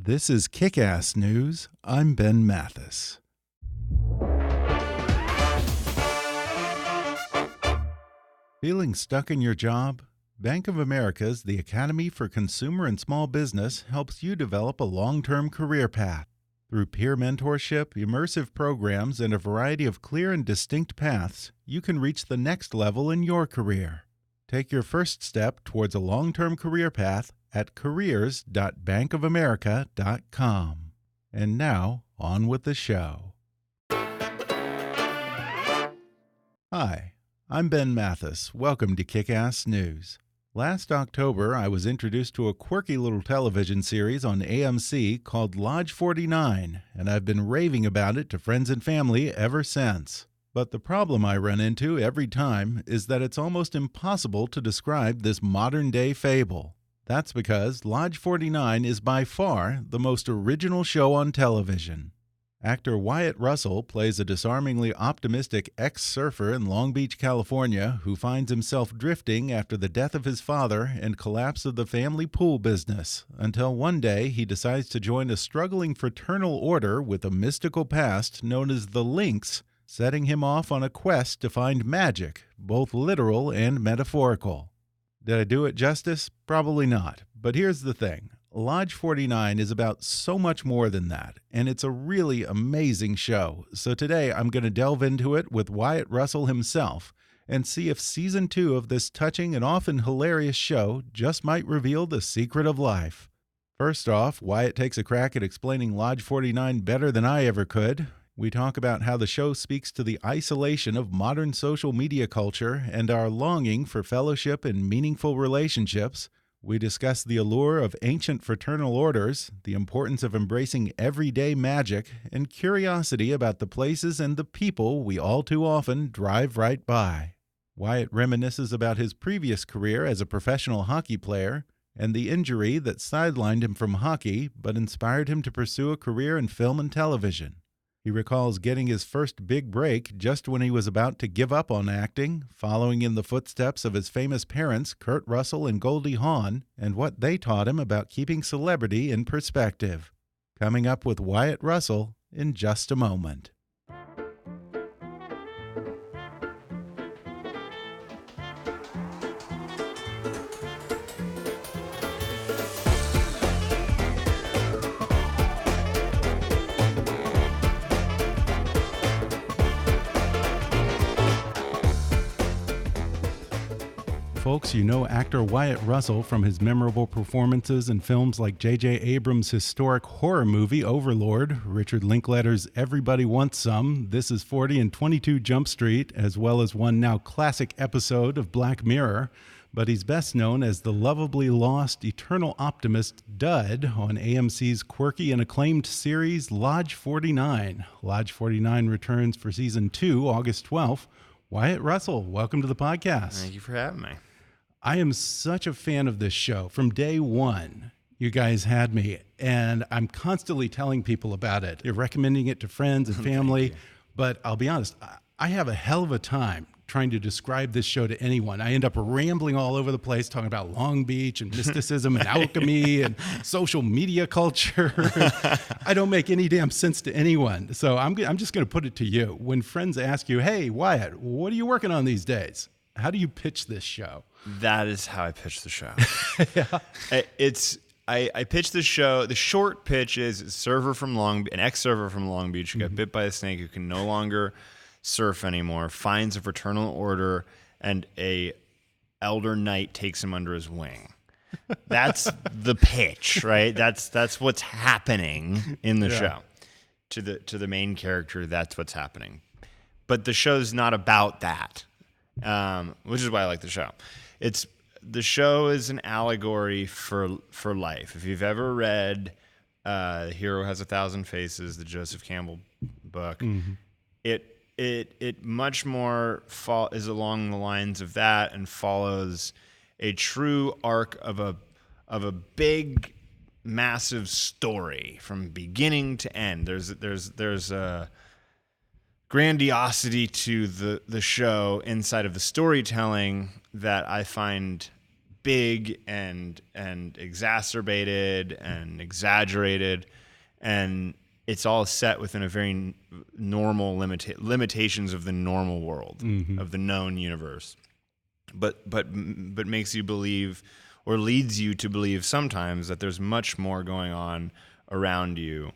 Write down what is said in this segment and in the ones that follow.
This is Kick-Ass News. I'm Ben Mathis. Feeling stuck in your job? Bank of America's The Academy for Consumer and Small Business helps you develop a long-term career path. Through peer mentorship, immersive programs, and a variety of clear and distinct paths, you can reach the next level in your career. Take your first step towards a long-term career path at careers.bankofamerica.com. And now, on with the show. Hi, I'm Ben Mathis. Welcome to Kick-Ass News. Last October, I was introduced to a quirky little television series on AMC called Lodge 49, and I've been raving about it to friends and family ever since. But the problem I run into every time is that it's almost impossible to describe this modern-day fable. That's because Lodge 49 is by far the most original show on television. Actor Wyatt Russell plays a disarmingly optimistic ex-surfer in Long Beach, California, who finds himself drifting after the death of his father and collapse of the family pool business, until one day he decides to join a struggling fraternal order with a mystical past known as the Lynx, setting him off on a quest to find magic, both literal and metaphorical. Did I do it justice? Probably not. But here's the thing. Lodge 49 is about so much more than that, and it's a really amazing show. So today I'm going to delve into it with Wyatt Russell himself and see if Season 2 of this touching and often hilarious show just might reveal the secret of life. First off, Wyatt takes a crack at explaining Lodge 49 better than I ever could. We talk about how the show speaks to the isolation of modern social media culture and our longing for fellowship and meaningful relationships. We discuss the allure of ancient fraternal orders, the importance of embracing everyday magic, and curiosity about the places and the people we all too often drive right by. Wyatt reminisces about his previous career as a professional hockey player and the injury that sidelined him from hockey but inspired him to pursue a career in film and television. He recalls getting his first big break just when he was about to give up on acting, following in the footsteps of his famous parents, Kurt Russell and Goldie Hawn, and what they taught him about keeping celebrity in perspective. Coming up with Wyatt Russell in just a moment. Folks, you know actor Wyatt Russell from his memorable performances in films like J.J. Abrams' historic horror movie Overlord, Richard Linklater's Everybody Wants Some, This Is 40 and 22 Jump Street, as well as one now classic episode of Black Mirror. But he's best known as the lovably lost eternal optimist Dud on AMC's quirky and acclaimed series Lodge 49. Lodge 49 returns for Season 2, August 12th. Wyatt Russell, welcome to the podcast. Thank you for having me. I am such a fan of this show. From day one, you guys had me, and I'm constantly telling people about it. You're recommending it to friends and family, but I'll be honest, I have a hell of a time trying to describe this show to anyone. I end up rambling all over the place talking about Long Beach and mysticism and alchemy and social media culture. I don't make any damn sense to anyone. So I'm just going to put it to you. When friends ask you, hey, Wyatt, what are you working on these days? How do you pitch this show? That is how I pitch the show. Yeah. I pitch the show. The short pitch is an ex-server from Long Beach who got bit by a snake, who can no longer surf anymore, finds a fraternal order, and a elder knight takes him under his wing. That's the pitch, right? That's what's happening in the show. To the main character, that's what's happening. But the show's not about that, which is why I like the show. The show is an allegory for life. If you've ever read The Hero Has a Thousand Faces, the Joseph Campbell book, it much more is along the lines of that and follows a true arc of a big, massive story from beginning to end. There's a grandiosity to the show inside of the storytelling that I find big and exacerbated and exaggerated, and it's all set within a very normal limitations of the normal world, of the known universe, but makes you believe, or leads you to believe sometimes, that there's much more going on around you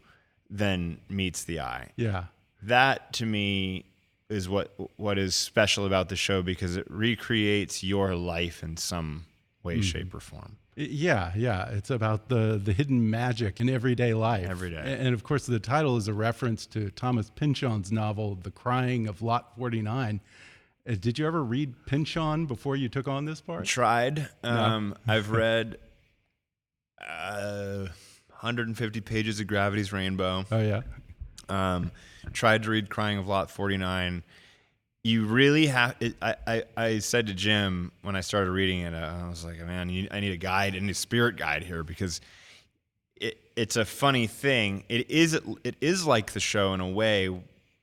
than meets the eye. Yeah. That to me is what is special about the show, because it recreates your life in some way, shape, or form. Yeah. It's about the hidden magic in everyday life. Every day. And of course, the title is a reference to Thomas Pynchon's novel, The Crying of Lot 49. Did you ever read Pynchon before you took on this part? Tried. No. I've read 150 pages of Gravity's Rainbow. Oh, yeah. Tried to read Crying of Lot 49. You really have. I said to Jim when I started reading it, I was like, man, I need a guide, a spirit guide here, because it's a funny thing. It is like the show in a way.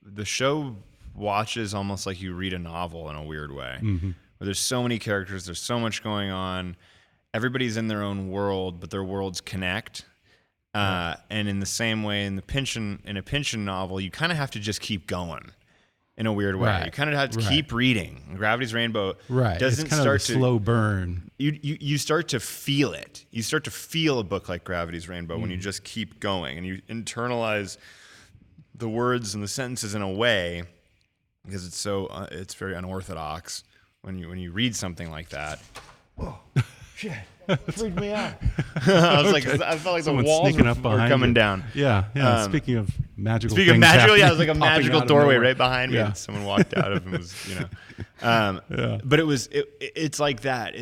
The show watches almost like you read a novel in a weird way, where there's so many characters, there's so much going on. Everybody's in their own world, but their worlds connect. And in the same way, in a Pynchon novel, you kind of have to just keep going in a weird way. You kind of have to keep reading. Gravity's Rainbow doesn't it's kind start of a slow burn. You start to feel it. You start to feel a book like Gravity's Rainbow when you just keep going, and you internalize the words and the sentences in a way, because it's very unorthodox when you read something like that. Oh shit! Freaked me out. I felt like Someone's the walls sneaking up were behind coming you. down. Yeah. Speaking of magical Speaking of things magical, yeah, it was happening, like a popping magical out of doorway nowhere. right behind me that someone walked out of, and was, But it's like that.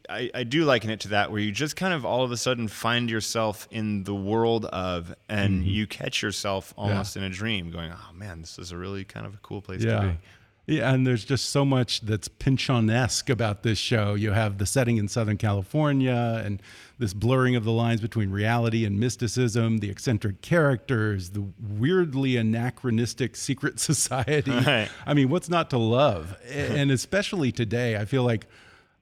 I do liken it to that, where you just kind of all of a sudden find yourself in the world of, and you catch yourself almost in a dream, going, oh man, this is a really kind of a cool place to be. Yeah, and there's just so much that's Pynchon-esque about this show. You have the setting in Southern California, and this blurring of the lines between reality and mysticism, the eccentric characters, the weirdly anachronistic secret society. Right. I mean, what's not to love? And especially today, I feel like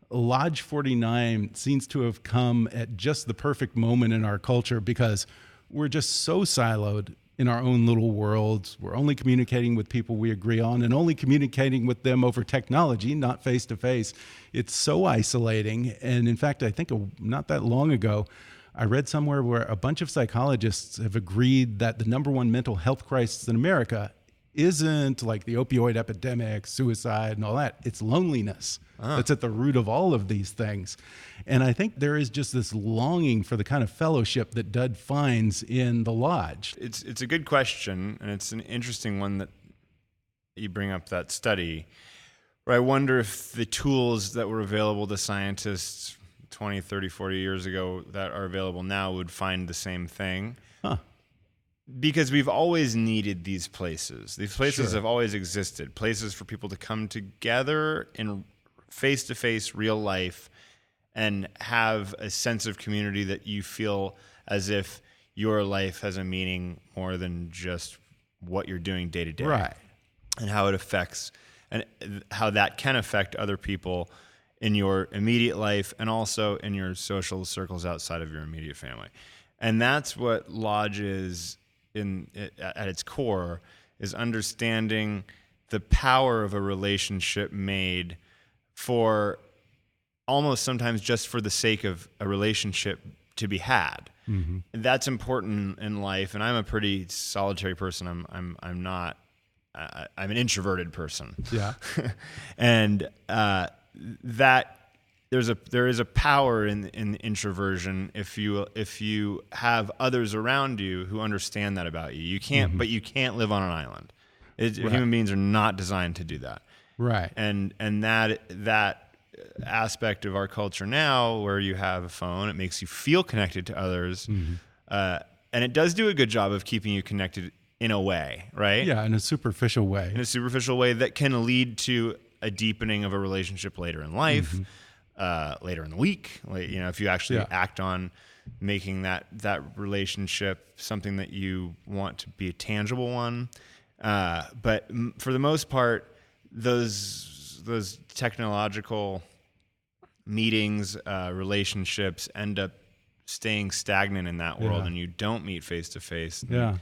Lodge 49 seems to have come at just the perfect moment in our culture, because we're just so siloed in our own little worlds. We're only communicating with people we agree on, and only communicating with them over technology, not face to face. It's so isolating. And in fact, I think not that long ago, I read somewhere where a bunch of psychologists have agreed that the #1 mental health crisis in America isn't like the opioid epidemic, suicide, and all that. It's loneliness. That's at the root of all of these things. And I think there is just this longing for the kind of fellowship that Dud finds in the Lodge. It's a good question, and it's an interesting one that you bring up, that study, where I wonder if the tools that were available to scientists 20, 30, 40 years ago that are available now would find the same thing. Because we've always needed these places. These places have always existed. Places for people to come together in face-to-face real life and have a sense of community that you feel as if your life has a meaning more than just what you're doing day to day. Right. And how it affects, and how that can affect other people in your immediate life and also in your social circles outside of your immediate family. And that's what Lodge is at its core, is understanding the power of a relationship made for almost sometimes just for the sake of a relationship to be had. And that's important in life. And I'm a pretty solitary person. I'm not. I'm an introverted person. Yeah. And that there is a power in introversion if you have others around you who understand that about you. You can't, but you can't live on an island. Human beings are not designed to do that. Right. And that aspect of our culture now, where you have a phone, it makes you feel connected to others, and it does do a good job of keeping you connected in a way, right? Yeah, in a superficial way. In a superficial way that can lead to a deepening of a relationship later in life, later in the week. If you actually act on making that relationship something that you want to be a tangible one. But for the most part, those technological meetings, relationships end up staying stagnant in that world, Yeah. and you don't meet face to face. Yeah.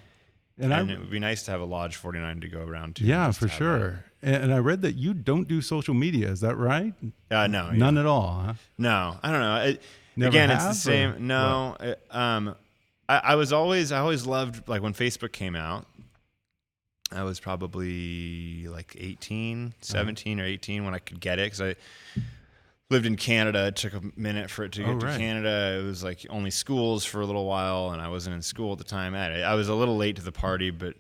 And it would be nice to have a Lodge 49 to go around to. Yeah, for sure. And I read that you don't do social media. Is that right? No. None at all, huh? No, I don't know. Never Again, have, it's the same. or No. I always loved, like, when Facebook came out, I was probably like 17 or 18 when I could get it, because I lived in Canada. It took a minute for it to get to Canada. It was like only schools for a little while, and I wasn't in school at the time. I was a little late to the party, but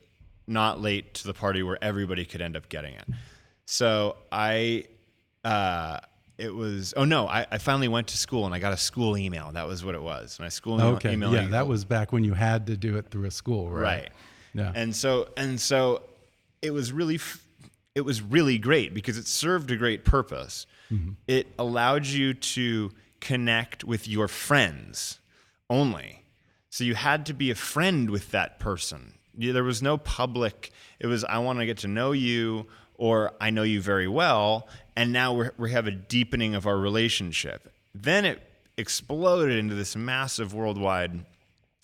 not late to the party where everybody could end up getting it. So I finally went to school, and I got a school email. That was what it was. My school email. Yeah, that was back when you had to do it through a school, right? Right. Yeah. And so it was really great because it served a great purpose. Mm-hmm. It allowed you to connect with your friends only. So you had to be a friend with that person. There was no public. It was, I want to get to know you, or I know you very well, and now we have a deepening of our relationship. Then it exploded into this massive worldwide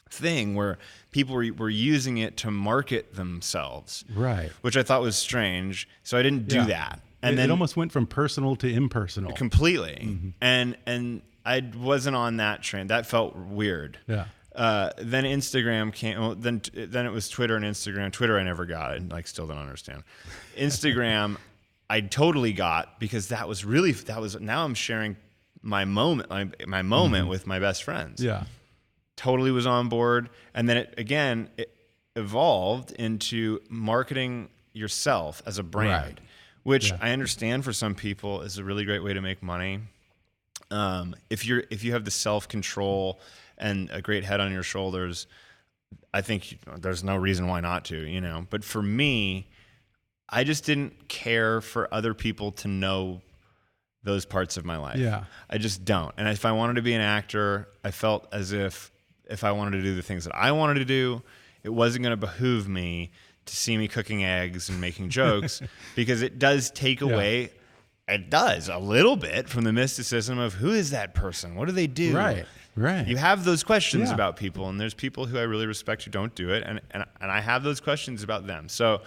thing where people were using it to market themselves, right? Which I thought was strange. So I didn't do that. And then it almost went from personal to impersonal completely. Mm-hmm. And I wasn't on that train. That felt weird. Yeah. Then Instagram came. Well, then it was Twitter and Instagram. Twitter I never got. And like still don't understand. Instagram I totally got, because that was now I'm sharing my moment mm-hmm. with my best friends. Yeah. Totally was on board. And then it evolved into marketing yourself as a brand, right. Which I understand for some people is a really great way to make money. If you have the self-control and a great head on your shoulders, I think there's no reason why not to, But for me, I just didn't care for other people to know those parts of my life. Yeah. I just don't. And if I wanted to be an actor, I felt as if I wanted to do the things that I wanted to do, it wasn't going to behoove me to see me cooking eggs and making jokes, because it does take away, it does a little bit from the mysticism of who is that person? What do they do? Right. You have those questions about people, and there's people who I really respect who don't do it, and I have those questions about them. So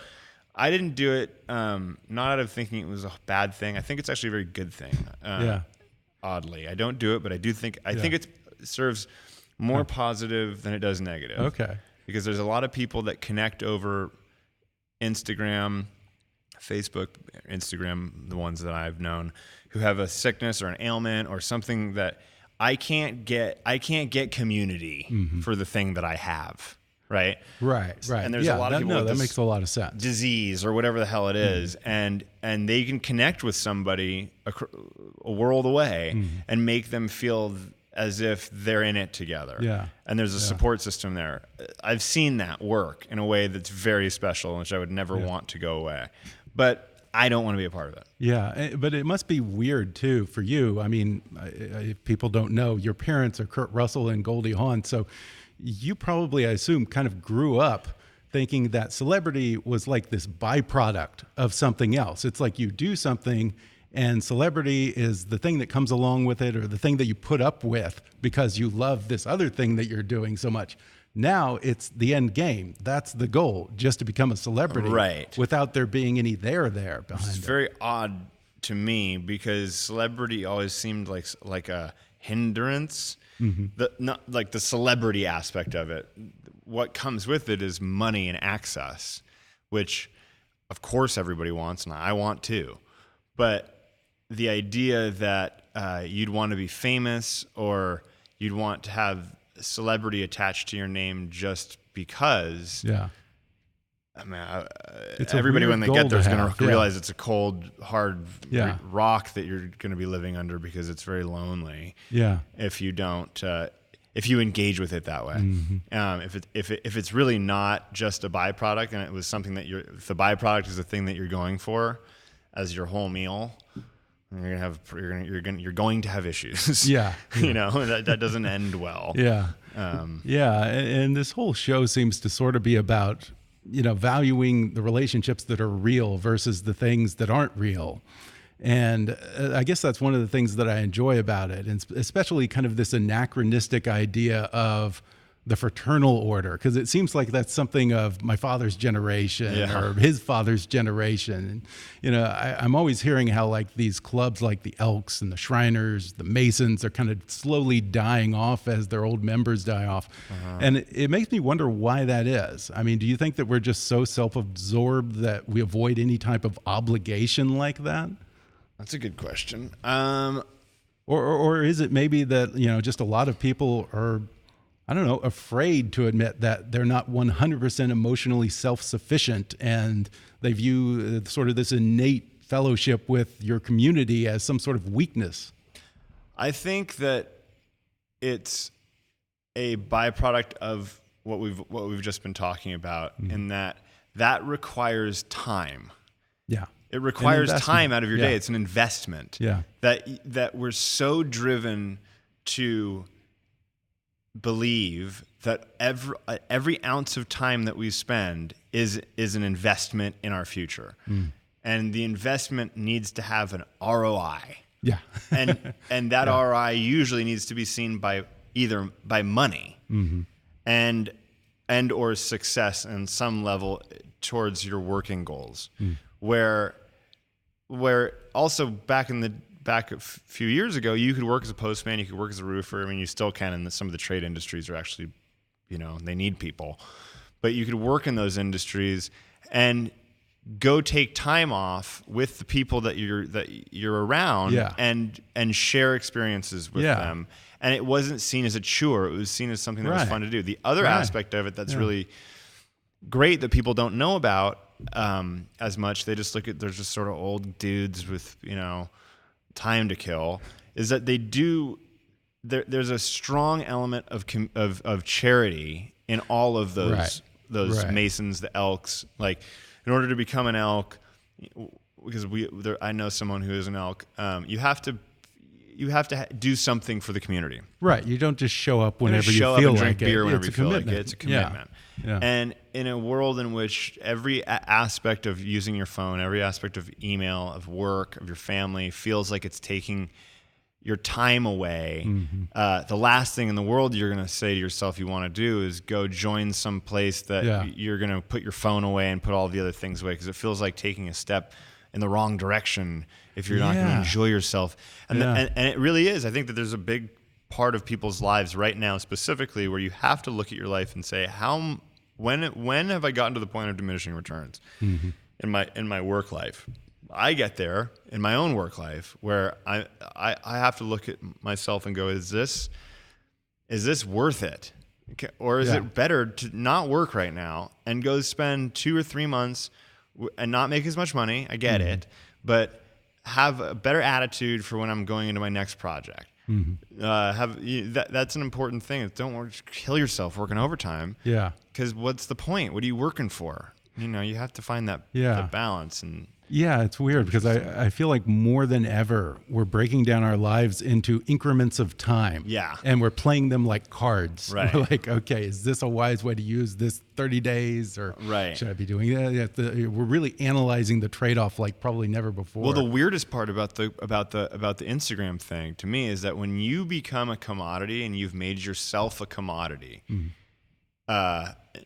I didn't do it not out of thinking it was a bad thing. I think it's actually a very good thing. Oddly, I don't do it, but I think it serves more positive than it does negative. Okay. Because there's a lot of people that connect over Instagram, Facebook, Instagram, the ones that I've known, who have a sickness or an ailment or something that I can't get community mm-hmm. for the thing that I have. Right. And there's a lot of people with that makes a lot of sense. Disease or whatever the hell it is, mm-hmm. and they can connect with somebody a world away mm-hmm. and make them feel as if they're in it together. Yeah. And there's a support system there. I've seen that work in a way that's very special, which I would never want to go away. But I don't want to be a part of it. Yeah, but it must be weird too for you. I mean, if people don't know, your parents are Kurt Russell and Goldie Hawn, so you probably, I assume, kind of grew up thinking that celebrity was like this byproduct of something else. It's like you do something and celebrity is the thing that comes along with it, or the thing that you put up with because you love this other thing that you're doing so much. Now it's the end game. That's the goal, just to become a celebrity, right? Without there being any there behind it. It's very odd to me, because celebrity always seemed like a hindrance. Mm-hmm. Not like the celebrity aspect of it. What comes with it is money and access, which of course everybody wants, and I want too. But the idea that you'd want to be famous, or you'd want to have celebrity attached to your name just because. Yeah. I mean, everybody when they get there is going to realize it's a cold, hard rock that you're going to be living under, because it's very lonely. Yeah. If you don't, if you engage with it that way, mm-hmm. If it's really not just a byproduct, and it was something that if the byproduct is the thing that you're going for as your whole meal, you're going to have issues. Yeah. That doesn't end well. Yeah. And this whole show seems to sort of be about, valuing the relationships that are real versus the things that aren't real. And I guess that's one of the things that I enjoy about it, and especially kind of this anachronistic idea of the fraternal order, because it seems like that's something of my father's generation or his father's generation. And, you know, I'm always hearing how like these clubs like the Elks and the Shriners, the Masons are kind of slowly dying off as their old members die off. And it makes me wonder why that is. I mean, do you think that we're just so self-absorbed that we avoid any type of obligation like that? That's a good question. Or is it maybe that, you know, just a lot of people are, I don't know, afraid to admit that they're not 100% emotionally self-sufficient, and they view sort of this innate fellowship with your community as some sort of weakness? I think that it's a byproduct of what we've just been talking about, in that requires time. Yeah. It requires time out of your day. It's an investment. Yeah. That we're so driven to believe that every ounce of time that we spend is an investment in our future. And the investment needs to have an ROI. Yeah. and that ROI usually needs to be seen by either by money and or success in some level towards your working goals. Where also back a few years ago, you could work as a postman, you could work as a roofer. I mean, you still can, and some of the trade industries are actually, you know, they need people. But you could work in those industries and go take time off with the people that you're around and share experiences with them. And it wasn't seen as a chore. It was seen as something that was fun to do. The other aspect of it that's really great that people don't know about as much, they just look at, they're just sort of old dudes with, you know, time to kill, is that they do, there's a strong element of charity in all of those Masons, the Elks. Like, in order to become an Elk, because I know someone who is an Elk, you have to do something for the community. Right. You don't just show up whenever you show feel up and like drink beer it. whenever It's you a feel like commitment. it. It's a commitment. Yeah. And in a world in which every aspect of using your phone, every aspect of email, of work, of your family feels like it's taking your time away, the last thing in the world you're going to say to yourself you want to do is go join some place that you're going to put your phone away and put all the other things away, because it feels like taking a step in the wrong direction if you're not going to enjoy yourself. And it really is. I think that there's a big part of people's lives right now specifically where you have to look at your life and say, when have I gotten to the point of diminishing returns in my work life? I get there in my own work life where I have to look at myself and go, is this worth it? Or is it better to not work right now and go spend 2 or 3 months and not make as much money? I get it, but have a better attitude for when I'm going into my next project. That's an important thing. Don't kill yourself working overtime. Yeah. Because what's the point? What are you working for? You know, you have to find that balance. And yeah, it's weird because I feel like more than ever we're breaking down our lives into increments of time. Yeah. And we're playing them like cards. Right. We're like, okay, is this a wise way to use this 30 days or should I be doing that? We're really analyzing the trade-off like probably never before. Well, the weirdest part about the Instagram thing to me is that when you become a commodity and you've made yourself a commodity,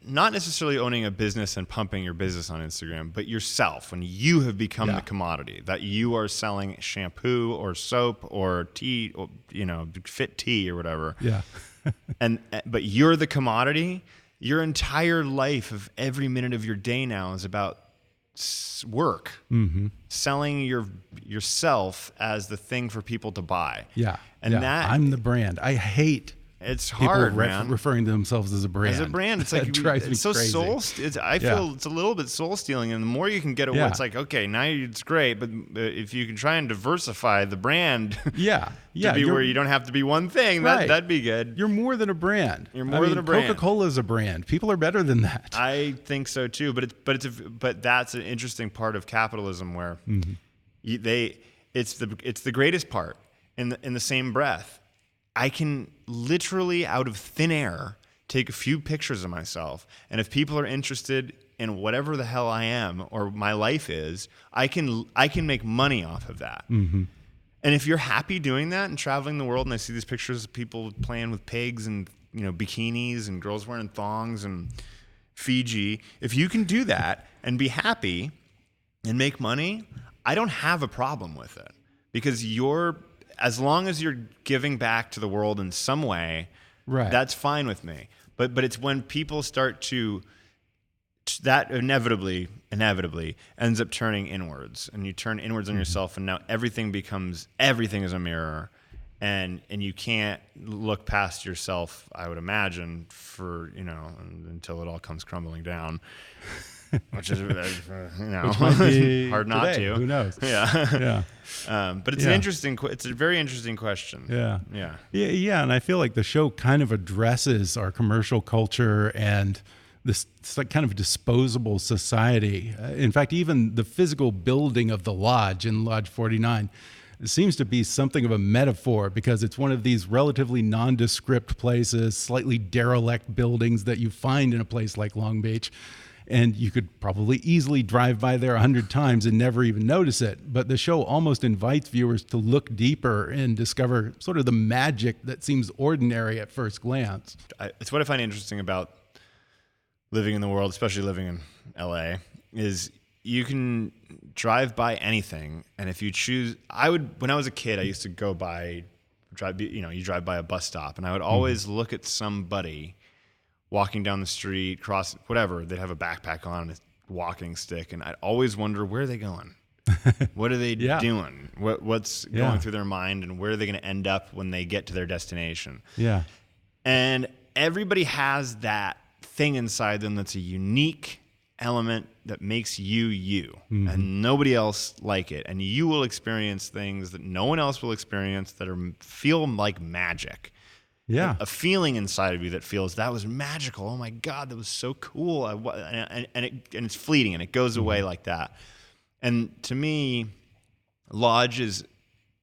not necessarily owning a business and pumping your business on Instagram, but yourself, when you have become the commodity, that you are selling shampoo or soap or tea, or, you know, fit tea or whatever. Yeah. But you're the commodity. Your entire life of every minute of your day now is about work, selling yourself as the thing for people to buy. Yeah. And that I'm the brand. I hate it's hard, man. Referring to themselves as a brand. As a brand, it's like it's so crazy. I feel it's a little bit soul stealing, and the more you can get away, it's like, okay, now it's great, but if you can try and diversify the brand, to be where you don't have to be one thing, that'd be good. You're more than a brand. You're more than a brand. Coca-Cola is a brand. People are better than that. I think so too, but that's an interesting part of capitalism where it's the greatest part in the same breath. I can literally out of thin air take a few pictures of myself. And if people are interested in whatever the hell I am or my life is, I can make money off of that. Mm-hmm. And if you're happy doing that and traveling the world, and I see these pictures of people playing with pigs and bikinis and girls wearing thongs and Fiji, if you can do that and be happy and make money, I don't have a problem with it, because as long as you're giving back to the world in some way, right, that's fine with me. But it's when people start to that inevitably ends up turning inwards, and you turn inwards on yourself, and now everything is a mirror, and you can't look past yourself, I would imagine, for until it all comes crumbling down, which is which might be hard not today. to. Who knows? Yeah. But it's it's a very interesting question. Yeah. And I feel like the show kind of addresses our commercial culture and this like kind of disposable society. In fact, even the physical building of the lodge in Lodge 49 seems to be something of a metaphor, because it's one of these relatively nondescript places, slightly derelict buildings that you find in a place like Long Beach. And you could probably easily drive by there 100 times and never even notice it. But the show almost invites viewers to look deeper and discover sort of the magic that seems ordinary at first glance. It's what I find interesting about living in the world, especially living in LA, is you can drive by anything. And if you choose, when I was a kid, I used to you drive by a bus stop, and I would always look at somebody walking down the street, whatever, they'd have a backpack on, a walking stick, and I'd always wonder, where are they going? What are they doing? What's going through their mind, and where are they going to end up when they get to their destination? Yeah. And everybody has that thing inside them that's a unique element that makes you, and nobody else like it. And you will experience things that no one else will experience that feel like magic. Yeah. A feeling inside of you that feels, that was magical. Oh my God, that was so cool. And it's fleeting, and it goes away like that. And to me, Lodge is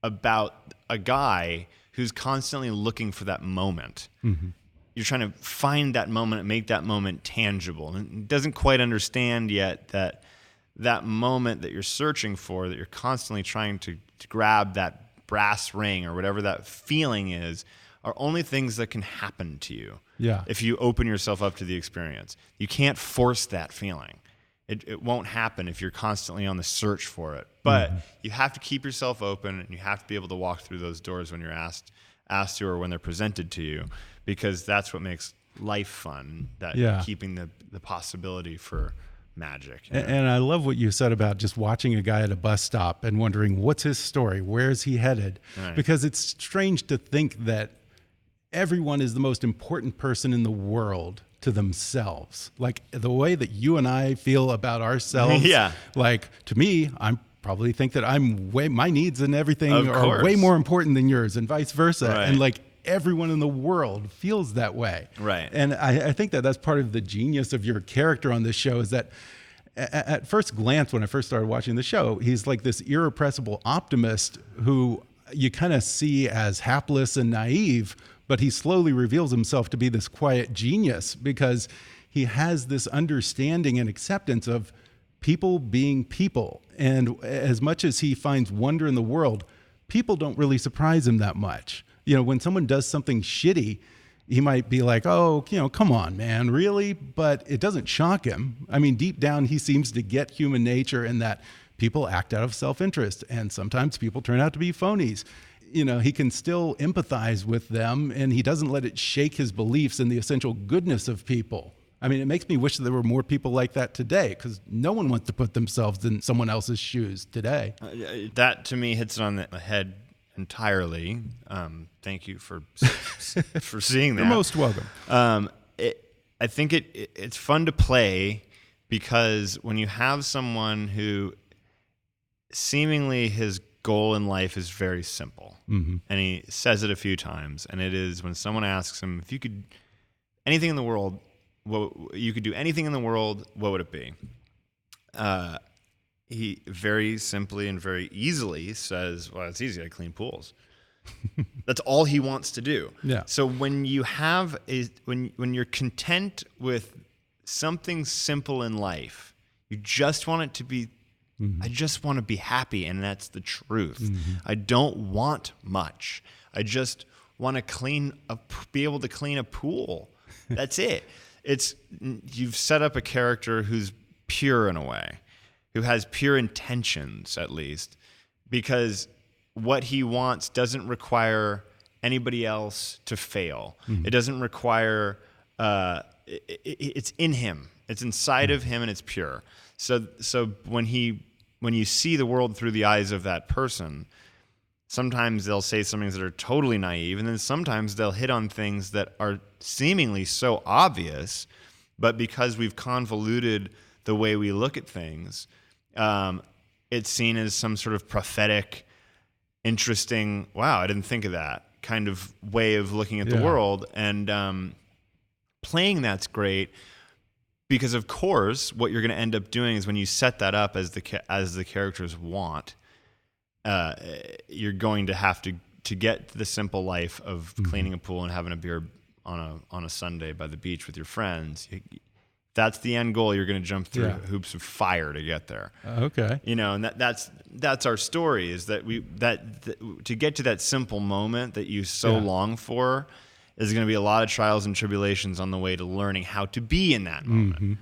about a guy who's constantly looking for that moment. Mm-hmm. You're trying to find that moment and make that moment tangible. And doesn't quite understand yet that moment that you're searching for, that you're constantly trying to grab that brass ring or whatever that feeling is, are only things that can happen to you if you open yourself up to the experience. You can't force that feeling. It won't happen if you're constantly on the search for it. But you have to keep yourself open, and you have to be able to walk through those doors when you're asked to, or when they're presented to you, because that's what makes life fun, keeping the possibility for magic. And I love what you said about just watching a guy at a bus stop and wondering, what's his story? Where's he headed? Right. Because it's strange to think that everyone is the most important person in the world to themselves. Like the way that you and I feel about ourselves. Like to me, I'm probably think that my needs and everything are way more important than yours, and vice versa. Right. And like everyone in the world feels that way. Right. And I think that that's part of the genius of your character on this show, is that at first glance, when I first started watching the show, he's like this irrepressible optimist who you kind of see as hapless and naive, but he slowly reveals himself to be this quiet genius, because he has this understanding and acceptance of people being people. And as much as he finds wonder in the world, people don't really surprise him that much. You know, when someone does something shitty, he might be like, oh, come on, man, really? But it doesn't shock him. I mean, deep down, he seems to get human nature, and that people act out of self-interest, and sometimes people turn out to be phonies. He can still empathize with them, and he doesn't let it shake his beliefs in the essential goodness of people. I mean, it makes me wish that there were more people like that today, because no one wants to put themselves in someone else's shoes today. That, to me, hits it on the head entirely. Thank you for seeing that. You're most welcome. I think it's fun to play, because when you have someone who seemingly his goal in life is very simple, and he says it a few times, and it is when someone asks him, if you could anything in the world, you could do anything in the world, what would it be? He very simply and very easily says, well, it's easy, I clean pools. That's all he wants to do. Yeah. So when you have when you're content with something simple in life, you just want it to be. I just want to be happy, and that's the truth. I don't want much. I just want to be able to clean a pool. That's it. You've set up a character who's pure in a way, who has pure intentions at least, because what he wants doesn't require anybody else to fail. It doesn't require. It's in him. It's inside of him, and it's pure. So when you see the world through the eyes of that person, sometimes they'll say some things that are totally naive, and then sometimes they'll hit on things that are seemingly so obvious, but because we've convoluted the way we look at things, it's seen as some sort of prophetic, interesting, wow, I didn't think of that kind of way of looking at the world. And playing that's great. Because of course, what you're going to end up doing is when you set that up as the characters want, you're going to have to get to the simple life of cleaning a pool and having a beer on a Sunday by the beach with your friends. That's the end goal. You're going to jump through hoops of fire to get there. Okay. And that's our story, is that to get to that simple moment that you so long for. There's going to be a lot of trials and tribulations on the way to learning how to be in that moment.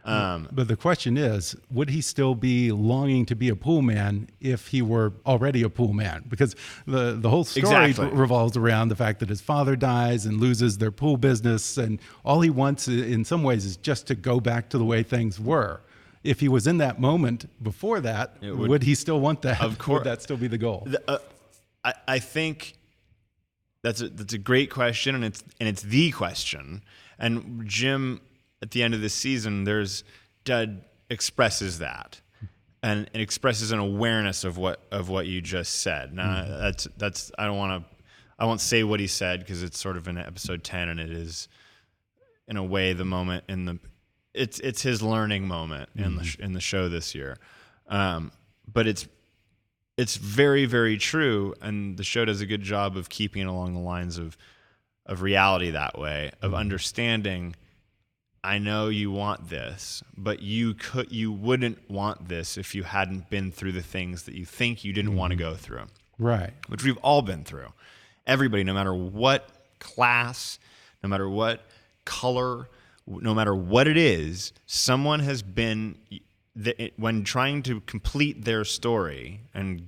But the question is, would he still be longing to be a pool man if he were already a pool man? Because the whole story revolves around the fact that his father dies and loses their pool business, and all he wants in some ways is just to go back to the way things were. If he was in that moment before that, would he still want that? Of course. Would that still be the goal? I think that's a great question, and it's the question. And Jim, at the end of this season, Dud expresses that, and it expresses an awareness of what you just said. Now that's I won't say what he said because it's sort of in episode 10, and it is in a way the moment it's his learning moment in the show this year, but it's very, very true, and the show does a good job of keeping it along the lines of reality that way, of understanding. I know you want this, but you wouldn't want this if you hadn't been through the things that you think you didn't want to go through. Right. Which we've all been through. Everybody, no matter what class, no matter what color, no matter what it is, someone has been, when trying to complete their story and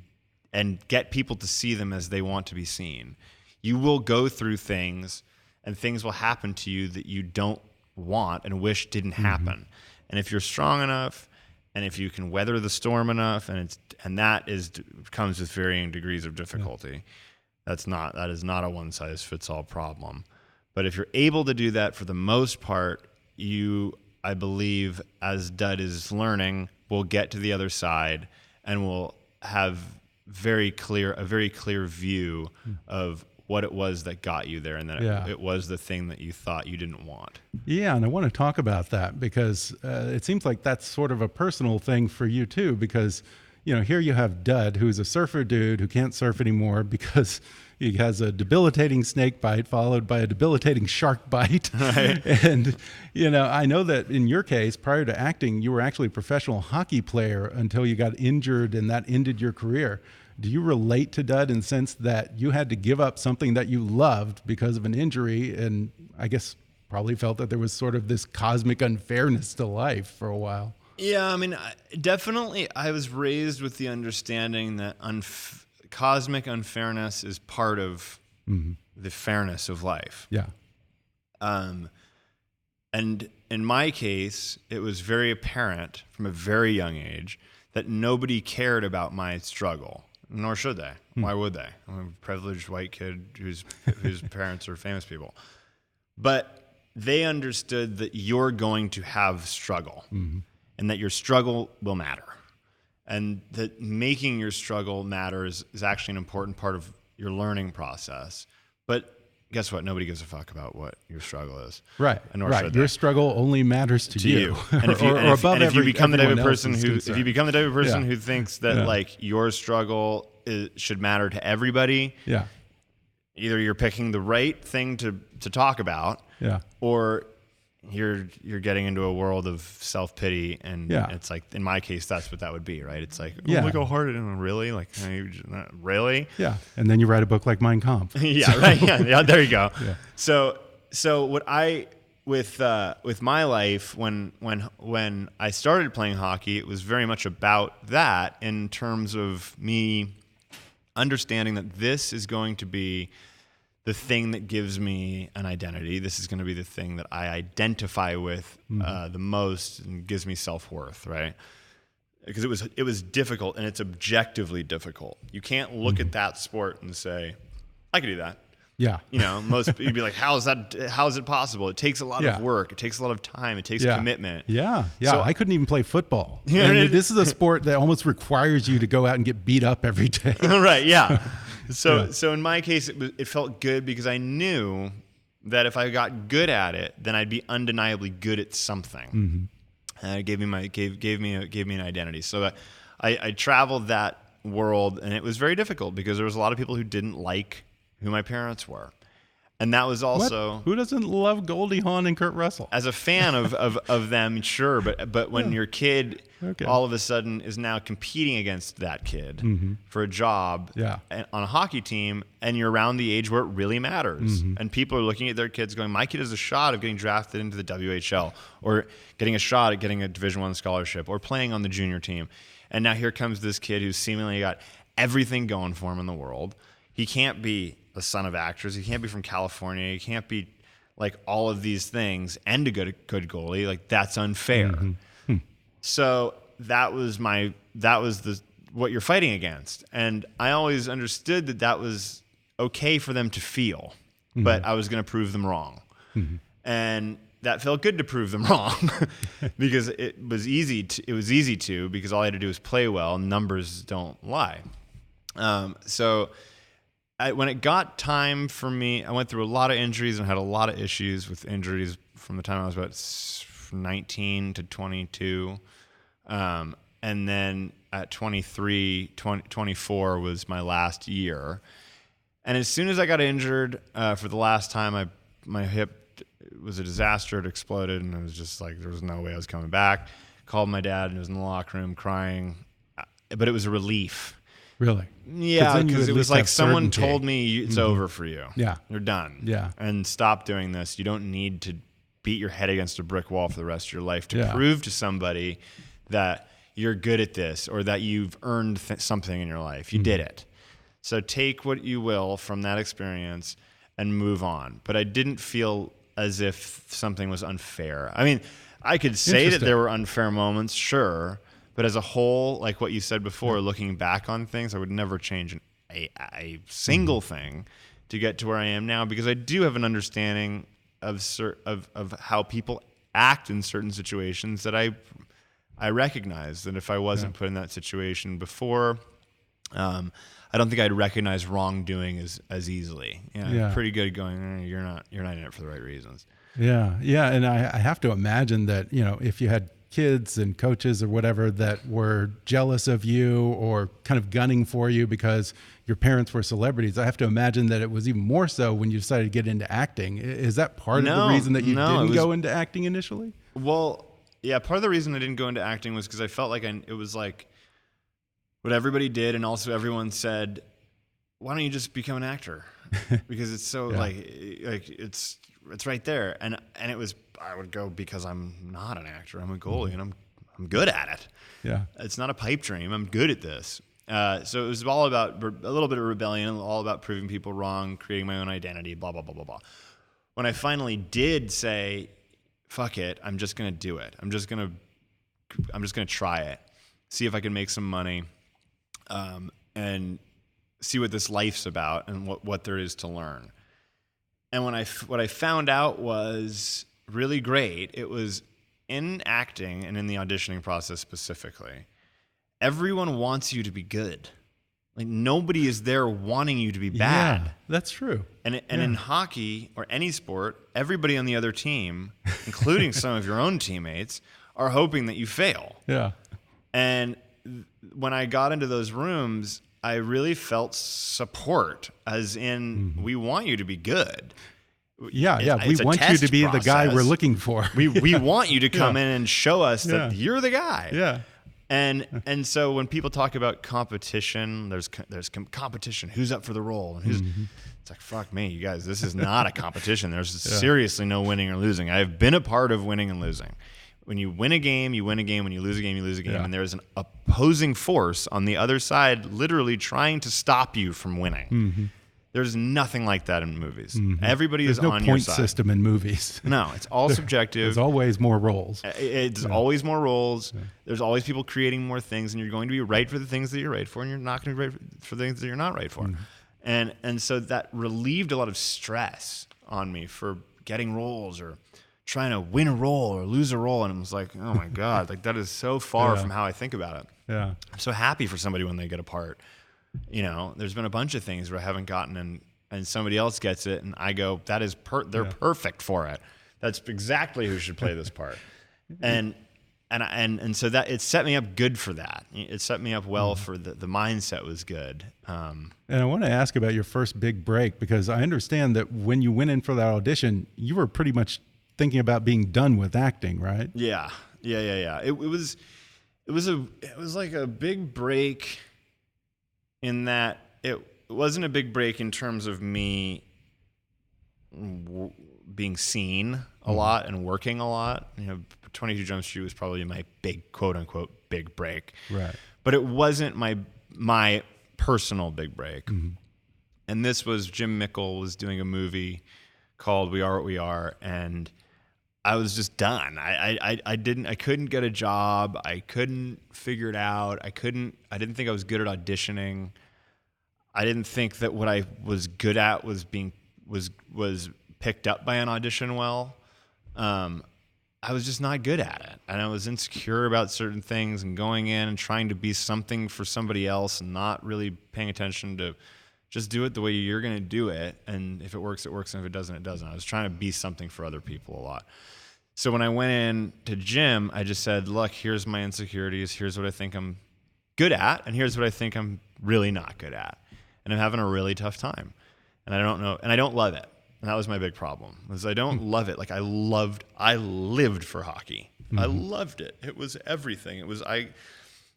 get people to see them as they want to be seen, you will go through things, and things will happen to you that you don't want and wish didn't happen. And if you're strong enough, and if you can weather the storm enough, and that comes with varying degrees of difficulty. That is not a one size fits all problem. But if you're able to do that, for the most part, I believe, as Dud is learning, will get to the other side and will have a very clear view of what it was that got you there, and that it was the thing that you thought you didn't want. Yeah, and I want to talk about that because it seems like that's sort of a personal thing for you too, because here you have Dud, who's a surfer dude who can't surf anymore because he has a debilitating snake bite followed by a debilitating shark bite. Right. And, I know that in your case, prior to acting, you were actually a professional hockey player until you got injured, and that ended your career. Do you relate to Dud in the sense that you had to give up something that you loved because of an injury, and I guess probably felt that there was sort of this cosmic unfairness to life for a while? Yeah, I mean, definitely I was raised with the understanding that cosmic unfairness is part of the fairness of life. Yeah. And in my case, it was very apparent from a very young age that nobody cared about my struggle. Nor should they. Why would they? I'm a privileged white kid whose parents are famous people. But they understood that you're going to have struggle, and that your struggle will matter. And that making your struggle matters is actually an important part of your learning process. But guess what? Nobody gives a fuck about what your struggle is. Right. And nor should they. Your struggle only matters to you. And if you become the type of person who thinks that like your struggle should matter to everybody, either you're picking the right thing to talk about, or you're getting into a world of self-pity, and it's like, in my case, that's what that would be, right? It's like, look how hard it is. Really? Like, really? Yeah. And then you write a book like Mein Kampf. Right. Yeah, there you go. Yeah. So what with my life, when I started playing hockey, it was very much about that, in terms of me understanding that this is going to be the thing that gives me an identity. This is going to be the thing that I identify with the most and gives me self-worth, right? Because it was difficult, and it's objectively difficult. You can't look at that sport and say, I could do that. Yeah. You'd be like, how is it possible? It takes a lot of work. It takes a lot of time. It takes commitment. Yeah. Yeah. So I couldn't even play football. This is a sport that almost requires you to go out and get beat up every day. Right. Yeah. So in my case, it felt good because I knew that if I got good at it, then I'd be undeniably good at something. And it gave me an identity. So I traveled that world, and it was very difficult because there was a lot of people who didn't like who my parents were. And that was also... Who doesn't love Goldie Hawn and Kurt Russell? As a fan of them, sure. But when your kid all of a sudden is now competing against that kid for a job on a hockey team, and you're around the age where it really matters. And people are looking at their kids going, my kid has a shot of getting drafted into the WHL, or getting a shot at getting a Division I scholarship, or playing on the junior team. And now here comes this kid who's seemingly got everything going for him in the world. He can't be the son of actors. He can't be from California. He can't be like all of these things and a good goalie. Like, that's unfair. So that was what you're fighting against. And I always understood that was okay for them to feel, but I was going to prove them wrong. And that felt good to prove them wrong because it was easy to, because all I had to do was play well, and numbers don't lie. When it got time for me, I went through a lot of injuries and had a lot of issues with injuries from the time I was about 19 to 22. And then at 23, 24 was my last year. And as soon as I got injured for the last time, my hip was a disaster. It exploded, and it was just like, there was no way I was coming back. Called my dad, and he was in the locker room crying. But it was a relief. Really? Yeah, because it was like someone told me it's over for you. Yeah. You're done. Yeah. And stop doing this. You don't need to beat your head against a brick wall for the rest of your life to prove to somebody that you're good at this, or that you've earned something in your life. You did it. So take what you will from that experience and move on. But I didn't feel as if something was unfair. I mean, I could say that there were unfair moments, sure. But as a whole, like what you said before, looking back on things, I would never change a single thing to get to where I am now, because I do have an understanding of how people act in certain situations that I recognize. And if I wasn't put in that situation before, I don't think I'd recognize wrongdoing as easily. Pretty good going, you're not in it for the right reasons. Yeah, and I have to imagine that, if you had kids and coaches or whatever that were jealous of you or kind of gunning for you because your parents were celebrities, I have to imagine that it was even more so when you decided to get into acting. Is that part of the reason that you didn't go into acting initially? Well, yeah, part of the reason I didn't go into acting was because I felt like it was like what everybody did, and also everyone said, why don't you just become an actor? Because it's so like it's right there. And it was, I would go because I'm not an actor. I'm a goalie, and I'm good at it. Yeah. It's not a pipe dream. I'm good at this. So it was all about a little bit of rebellion, all about proving people wrong, creating my own identity, blah, blah, blah, blah, blah. When I finally did say, fuck it, I'm just going to do it. I'm just going to try it, see if I can make some money, and see what this life's about and what there is to learn. And what I found out was really great. It was in acting and in the auditioning process specifically, everyone wants you to be good. Like, nobody is there wanting you to be bad. Yeah, that's true. And in hockey or any sport, everybody on the other team, including some of your own teammates, are hoping that you fail. Yeah. And when I got into those rooms, I really felt support, as in we want you to be good. Yeah. We want you to be the guy we're looking for. We want you to come in and show us that you're the guy. Yeah. And so when people talk about competition, there's competition. Who's up for the role? And who's It's like, fuck me, you guys. This is not a competition. There's seriously no winning or losing. I've been a part of winning and losing. When you win a game, you win a game. When you lose a game, you lose a game. Yeah. And there's an opposing force on the other side, literally trying to stop you from winning. There's nothing like that in movies. Everybody is on your side. There's no point system in movies. No, it's all subjective. There's always more roles. It's always more roles. Yeah. There's always people creating more things, and you're going to be right for the things that you're right for, and you're not going to be right for the things that you're not right for. And so that relieved a lot of stress on me for getting roles or trying to win a role or lose a role. And it was like, oh my God, like that is so far from how I think about it. Yeah. I'm so happy for somebody when they get a part. You know, there's been a bunch of things where I haven't gotten and somebody else gets it, and I go, that is they're perfect for it. That's exactly who should play this part. And so that it set me up good for that. It set me up well for the mindset was good. And I want to ask about your first big break, because I understand that when you went in for that audition, you were pretty much thinking about being done with acting, right? Yeah. It was like a big break in that it wasn't a big break in terms of me being seen a lot and working a lot. You know, 22 Jump Street was probably my big, quote unquote, big break. Right. But it wasn't my personal big break. And this was Jim Mickle was doing a movie called We Are What We Are, and I was just done. I couldn't get a job. I couldn't figure it out. I didn't think I was good at auditioning. I didn't think that what I was good at was picked up by an audition well. I was just not good at it. And I was insecure about certain things and going in and trying to be something for somebody else and not really paying attention to just do it the way you're going to do it. And if it works, it works. And if it doesn't, it doesn't. I was trying to be something for other people a lot. So when I went in to Jim, I just said, look, here's my insecurities. Here's what I think I'm good at. And here's what I think I'm really not good at. And I'm having a really tough time. And I don't know. And I don't love it. And that was my big problem, was I don't love it. Like I lived for hockey. I loved it. It was everything. I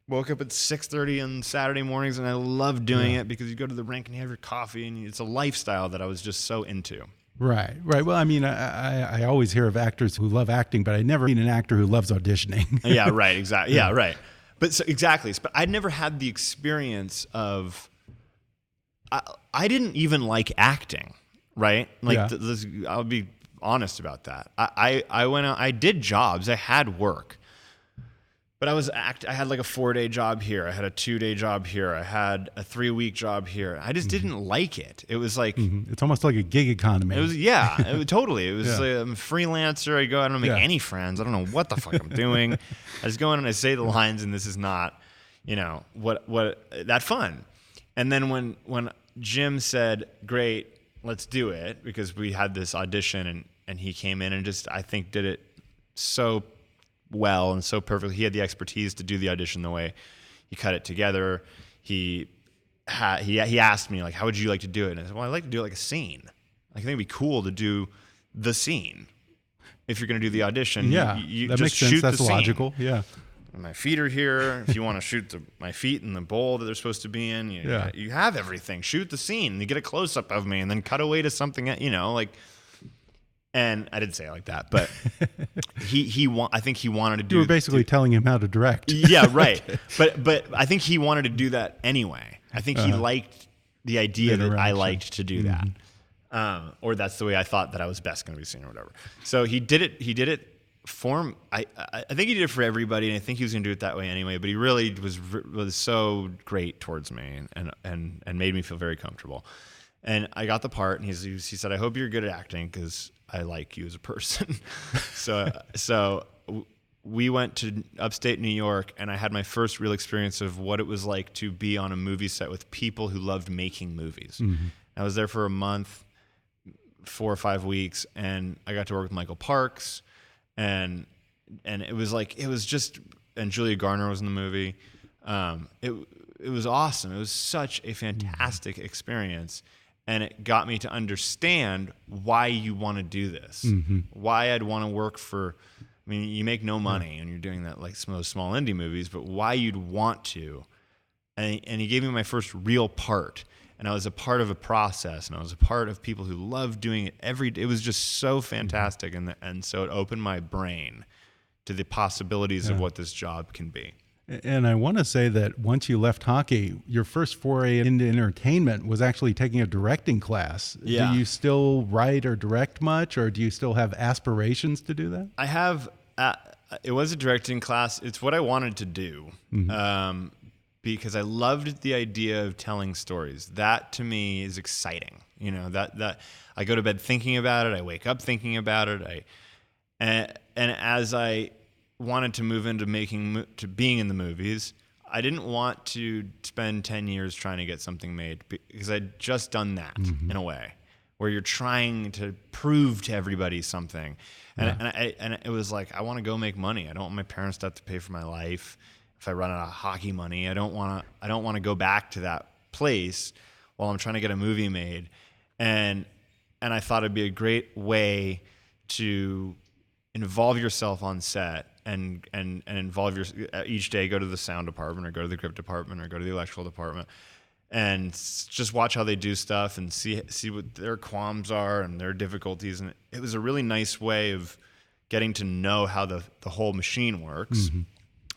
woke up at 6:30 on Saturday mornings, and I loved doing it because you go to the rink and you have your coffee, and it's a lifestyle that I was just so into. Right. Well, I mean, I always hear of actors who love acting, but I never seen an actor who loves auditioning. Yeah, right. Exactly. Yeah, right. But exactly. But I'd never had the experience of. I didn't even like acting. Right? Like, I'll be honest about that. I went out, I did jobs, I had work, but I had like a 4-day job here. I had a 2-day job here. I had a 3-week job here. I just didn't like it. It was like, it's almost like a gig economy. It was, totally. It was like, I'm a freelancer. I go out, I don't make any friends. I don't know what the fuck I'm doing. I just go in and I say the lines, and this is not, what that fun. And then when Jim said, great, let's do it, because we had this audition and he came in and just, I think, did it so well and so perfectly. He had the expertise to do the audition the way he cut it together. He asked me, like, how would you like to do it? And I said, well, I'd like to do it like a scene. I think it'd be cool to do the scene. If you're going to do the audition, you that just makes sense. shoot That's the scene. Logical. Yeah. My feet are here. If you want to shoot my feet in the bowl that they're supposed to be in, you have everything. Shoot the scene. You get a close up of me, and then cut away to something. And I didn't say it like that, but I think he wanted to do. You were basically telling him how to direct. Yeah, right. But I think he wanted to do that anyway. I think he liked the idea that I liked to do that, or that's the way I thought that I was best going to be seen, or whatever. So he did it. He did it. I think he did it for everybody, and I think he was going to do it that way anyway. But he really was so great towards me, and made me feel very comfortable. And I got the part, and he said, "I hope you're good at acting because I like you as a person." So we went to upstate New York, and I had my first real experience of what it was like to be on a movie set with people who loved making movies. I was there for a month, 4 or 5 weeks, and I got to work with Michael Parks. And it was just, and Julia Garner was in the movie. It it was awesome. It was such a fantastic experience. And it got me to understand why you want to do this, why I'd want to work for, I mean, you make no money and you're doing that like some of those small indie movies, but why you'd want to. And he gave me my first real part. And I was a part of a process, and I was a part of people who loved doing it it was just so fantastic. And so it opened my brain to the possibilities of what this job can be. And I want to say that once you left hockey, your first foray into entertainment was actually taking a directing class. Yeah. Do you still write or direct much, or do you still have aspirations to do that? I have, it was a directing class. It's what I wanted to do. Because I loved the idea of telling stories. That to me is exciting. You know, that I go to bed thinking about it. I wake up thinking about it. And as I wanted to move into being in the movies, I didn't want to spend 10 years trying to get something made, because I'd just done that in a way where you're trying to prove to everybody something. And it was like, I want to go make money. I don't want my parents to have to pay for my life. If I run out of hockey money, I don't want to go back to that place while I'm trying to get a movie made. And I thought it'd be a great way to involve yourself on set and involve each day, go to the sound department or go to the grip department or go to the electrical department and just watch how they do stuff and see what their qualms are and their difficulties. And it was a really nice way of getting to know how the whole machine works.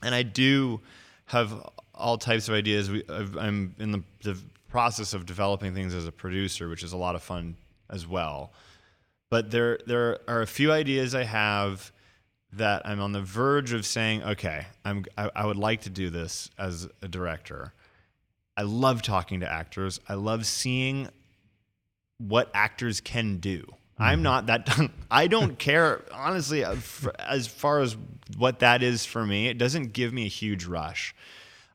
And I do have all types of ideas. I'm in the process of developing things as a producer, which is a lot of fun as well. But there are a few ideas I have that I'm on the verge of saying, okay, I would like to do this as a director. I love talking to actors. I love seeing what actors can do. I'm not that I don't care, honestly, as far as what that is for me. It doesn't give me a huge rush.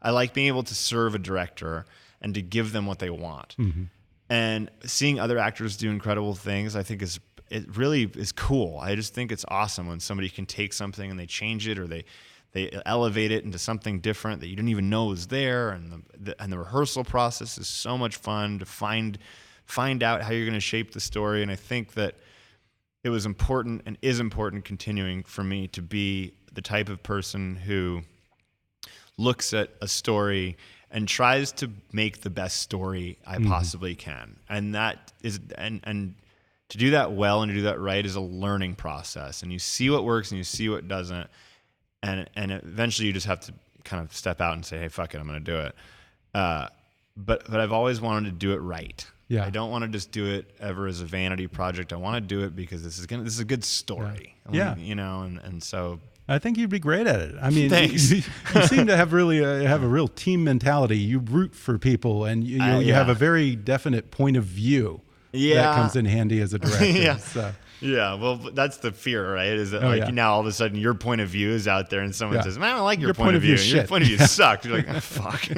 I like being able to serve a director and to give them what they want. And seeing other actors do incredible things, I think it really is cool. I just think it's awesome when somebody can take something and they change it, or they elevate it into something different that you didn't even know was there. And the rehearsal process is so much fun to find out how you're going to shape the story. And I think that it was important and is important continuing for me to be the type of person who looks at a story and tries to make the best story I possibly can. And that is, and to do that well and to do that right is a learning process. And you see what works and you see what doesn't. And eventually you just have to kind of step out and say, hey, fuck it, I'm going to do it. But I've always wanted to do it right. Yeah. I don't want to just do it ever as a vanity project. I want to do it because this is a good story. Yeah. You know, and so I think you'd be great at it. I mean, thanks. You seem to have really have a real team mentality. You root for people, and you have a very definite point of view. That comes in handy as a director. So. Yeah, well, that's the fear, right? Is that now all of a sudden your point of view is out there and someone says, man, I don't like your point of view. Your point of view sucked. You're like, oh, fuck.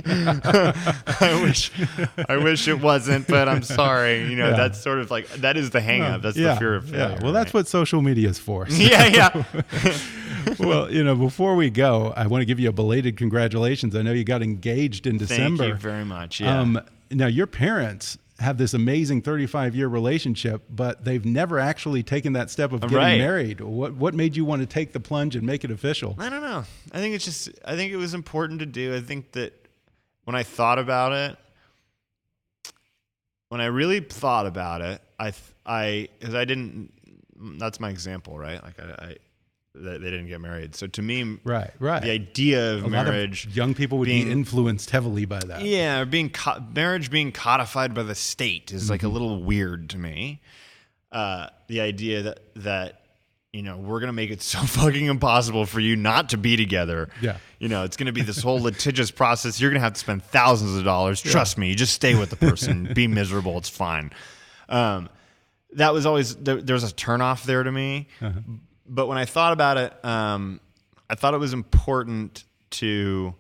I wish it wasn't, but I'm sorry. You know, that's sort of like, that is the hang up. That's the fear of failure. Well, that's what social media is for. So. Yeah. Well, you know, before we go, I want to give you a belated congratulations. I know you got engaged in December. Thank you very much. Yeah. Now, your parents have this amazing 35-year relationship, but they've never actually taken that step of getting married. What made you want to take the plunge and make it official? I don't know. I think it was important to do. I think that when I thought about it, when I really thought about it, because I didn't, that's my example, right? Like they didn't get married. So to me, right, the idea of marriage, young people would be influenced heavily by that. Yeah, marriage being codified by the state is like a little weird to me. The idea that you know, we're gonna make it so fucking impossible for you not to be together. Yeah, you know, it's gonna be this whole litigious process. You're gonna have to spend thousands of dollars. Trust me, you just stay with the person, be miserable. It's fine. That was always there's a turnoff there to me. But when I thought about it, I thought it was important to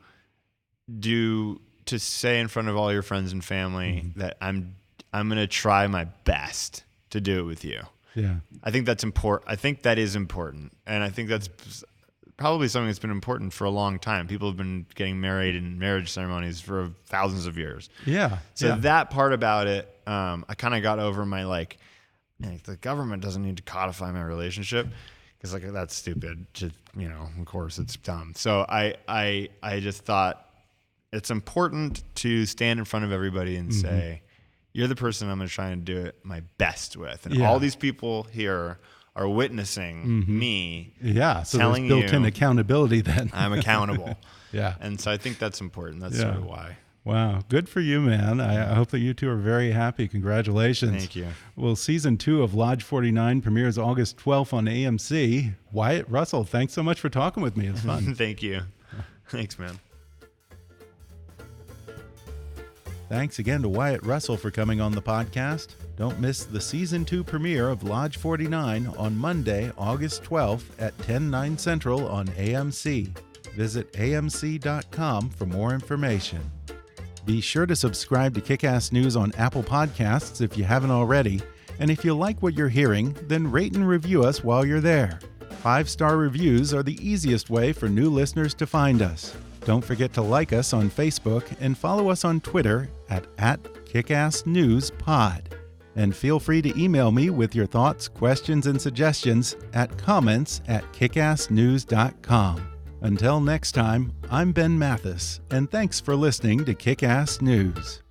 say in front of all your friends and family that I'm going to try my best to do it with you. Yeah. I think that's important. I think that is important. And I think that's probably something that's been important for a long time. People have been getting married in marriage ceremonies for thousands of years. Yeah. So that part about it, I kind of got over my the government doesn't need to codify my relationship because that's stupid. Of course it's dumb. So I just thought it's important to stand in front of everybody and say, you're the person I'm going to try and do it my best with. And all these people here are witnessing me. Yeah. So telling there's built-in accountability then. I'm accountable. Yeah. And so I think that's important. That's sort of why. Wow. Good for you, man. I hope that you two are very happy. Congratulations. Thank you. Well, season 2 of Lodge 49 premieres August 12th on AMC. Wyatt Russell, thanks so much for talking with me. It's fun. Thank you. Thanks, man. Thanks again to Wyatt Russell for coming on the podcast. Don't miss the season 2 premiere of Lodge 49 on Monday, August 12th at 10/9 Central on AMC. Visit amc.com for more information. Be sure to subscribe to Kick-Ass News on Apple Podcasts if you haven't already. And if you like what you're hearing, then rate and review us while you're there. 5-star reviews are the easiest way for new listeners to find us. Don't forget to like us on Facebook and follow us on Twitter at @KickassNewsPod. And feel free to email me with your thoughts, questions, and suggestions at comments@kickassnews.com. Until next time, I'm Ben Mathis, and thanks for listening to Kick-Ass News.